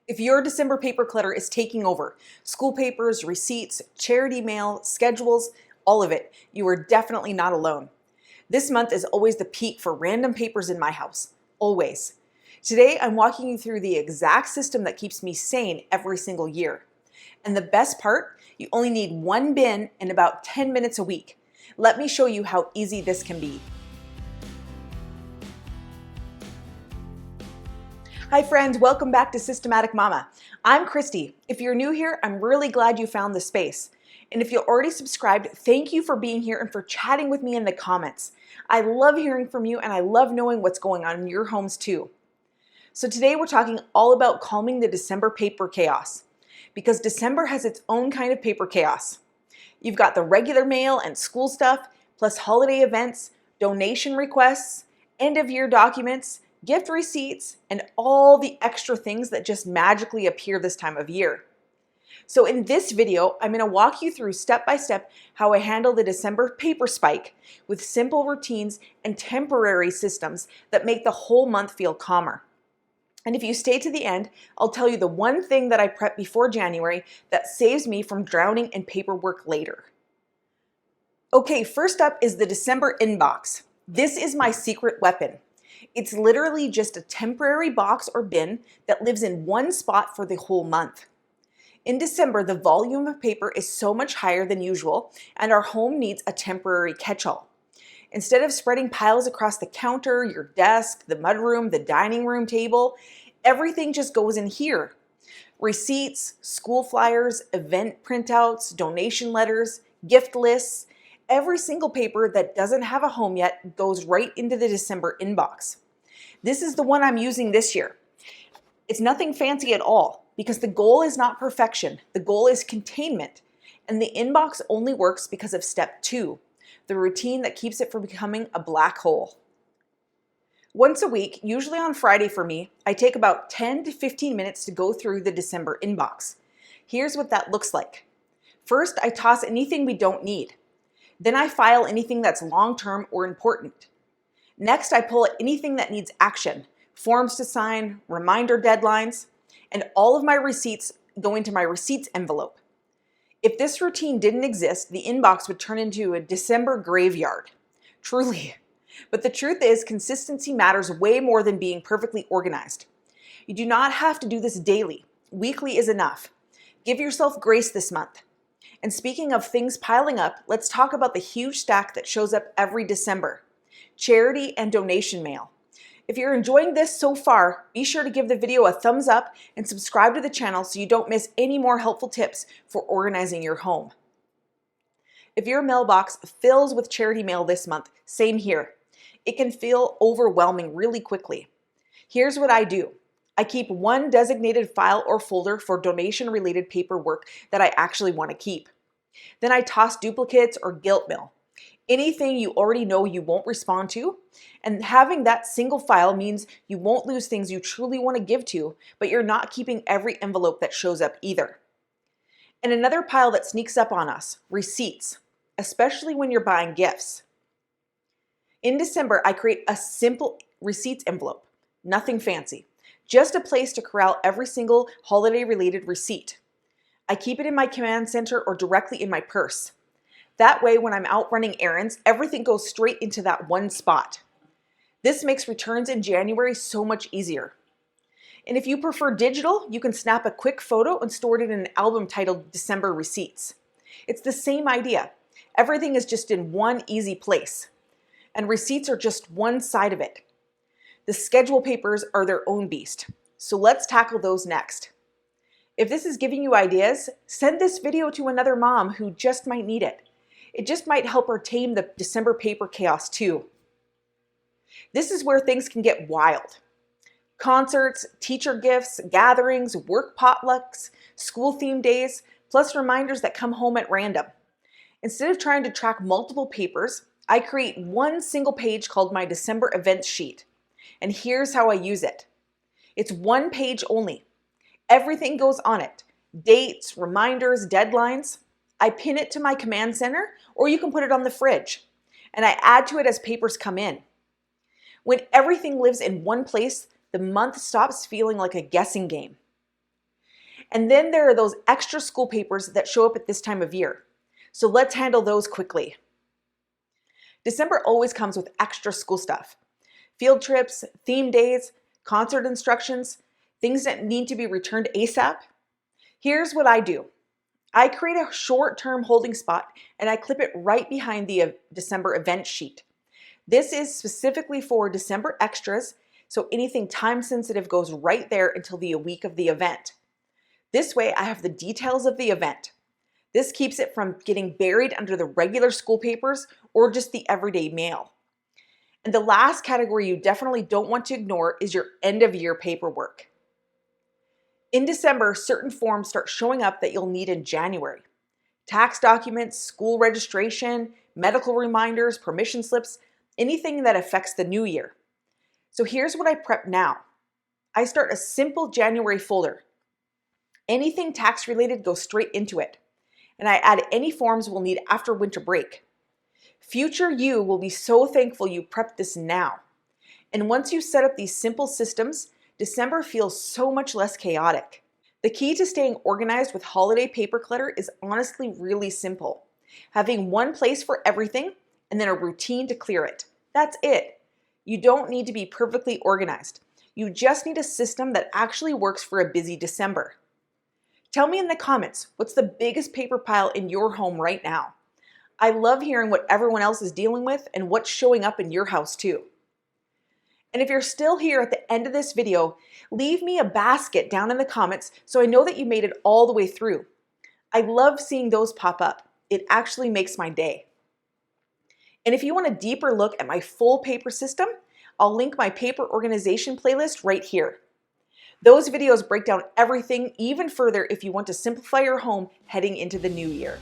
If your December paper clutter is taking over, school papers, receipts, charity mail, schedules, all of it, you are definitely not alone. This month is always the peak for random papers in my house. Always. Today, I'm walking you through the exact system that keeps me sane every single year. And the best part, you only need one bin and about 10 minutes a week. Let me show you how easy this can be. Hi friends, welcome back to Systematic Mama. I'm Christy. If you're new here, I'm really glad you found this space. And if you're already subscribed, thank you for being here and for chatting with me in the comments. I love hearing from you and I love knowing what's going on in your homes too. So today we're talking all about calming the December paper chaos, because December has its own kind of paper chaos. You've got the regular mail and school stuff, plus holiday events, donation requests, end of year documents, gift receipts, and all the extra things that just magically appear this time of year. So in this video, I'm going to walk you through step by step how I handle the December paper spike with simple routines and temporary systems that make the whole month feel calmer. And if you stay to the end, I'll tell you the one thing that I prep before January that saves me from drowning in paperwork later. Okay, first up is the December inbox. This is my secret weapon. It's literally just a temporary box or bin that lives in one spot for the whole month. In December, the volume of paper is so much higher than usual, and our home needs a temporary catch-all. Instead of spreading piles across the counter, your desk, the mudroom, the dining room table, everything just goes in here. Receipts, school flyers, event printouts, donation letters, gift lists, every single paper that doesn't have a home yet goes right into the December inbox. This is the one I'm using this year. It's nothing fancy at all because the goal is not perfection. The goal is containment. And the inbox only works because of step 2, the routine that keeps it from becoming a black hole. Once a week, usually on Friday for me, I take about 10 to 15 minutes to go through the December inbox. Here's what that looks like. First, I toss anything we don't need. Then I file anything that's long-term or important. Next, I pull anything that needs action, forms to sign, reminder deadlines, and all of my receipts go into my receipts envelope. If this routine didn't exist, the inbox would turn into a December graveyard. Truly. But the truth is, consistency matters way more than being perfectly organized. You do not have to do this daily. Weekly is enough. Give yourself grace this month. And speaking of things piling up, let's talk about the huge stack that shows up every December: charity and donation mail. If you're enjoying this so far, be sure to give the video a thumbs up and subscribe to the channel so you don't miss any more helpful tips for organizing your home. If your mailbox fills with charity mail this month, same here. It can feel overwhelming really quickly. Here's what I do. I keep one designated file or folder for donation-related paperwork that I actually want to keep. Then I toss duplicates or guilt mail. Anything you already know you won't respond to, and having that single file means you won't lose things you truly want to give to, but you're not keeping every envelope that shows up either. And another pile that sneaks up on us: receipts, especially when you're buying gifts. In December, I create a simple receipts envelope, nothing fancy, just a place to corral every single holiday-related receipt. I keep it in my command center or directly in my purse. That way, when I'm out running errands, everything goes straight into that one spot. This makes returns in January so much easier. And if you prefer digital, you can snap a quick photo and store it in an album titled December Receipts. It's the same idea. Everything is just in one easy place. And receipts are just one side of it. The schedule papers are their own beast. So let's tackle those next. If this is giving you ideas, send this video to another mom who just might need it. It just might help her tame the December paper chaos too. This is where things can get wild. Concerts, teacher gifts, gatherings, work potlucks, school theme days, plus reminders that come home at random. Instead of trying to track multiple papers, I create one single page called my December events sheet. And here's how I use it. It's one page only. Everything goes on it: dates, reminders, deadlines. I pin it to my command center, or you can put it on the fridge. And I add to it as papers come in. When everything lives in one place, the month stops feeling like a guessing game. And then there are those extra school papers that show up at this time of year. So let's handle those quickly. December always comes with extra school stuff. Field trips, theme days, concert instructions, things that need to be returned ASAP. Here's what I do. I create a short-term holding spot and I clip it right behind the December event sheet. This is specifically for December extras, so anything time sensitive goes right there until the week of the event. This way I have the details of the event. This keeps it from getting buried under the regular school papers or just the everyday mail. And the last category you definitely don't want to ignore is your end of year paperwork. In December, certain forms start showing up that you'll need in January. Tax documents, school registration, medical reminders, permission slips, anything that affects the new year. So here's what I prep now. I start a simple January folder. Anything tax related goes straight into it. And I add any forms we'll need after winter break. Future you will be so thankful you prepped this now. And once you set up these simple systems, December feels so much less chaotic. The key to staying organized with holiday paper clutter is honestly really simple. Having one place for everything and then a routine to clear it. That's it. You don't need to be perfectly organized. You just need a system that actually works for a busy December. Tell me in the comments, what's the biggest paper pile in your home right now? I love hearing what everyone else is dealing with and what's showing up in your house too. And if you're still here at the end of this video, leave me a basket down in the comments so I know that you made it all the way through. I love seeing those pop up. It actually makes my day. And if you want a deeper look at my full paper system, I'll link my paper organization playlist right here. Those videos break down everything even further if you want to simplify your home heading into the new year.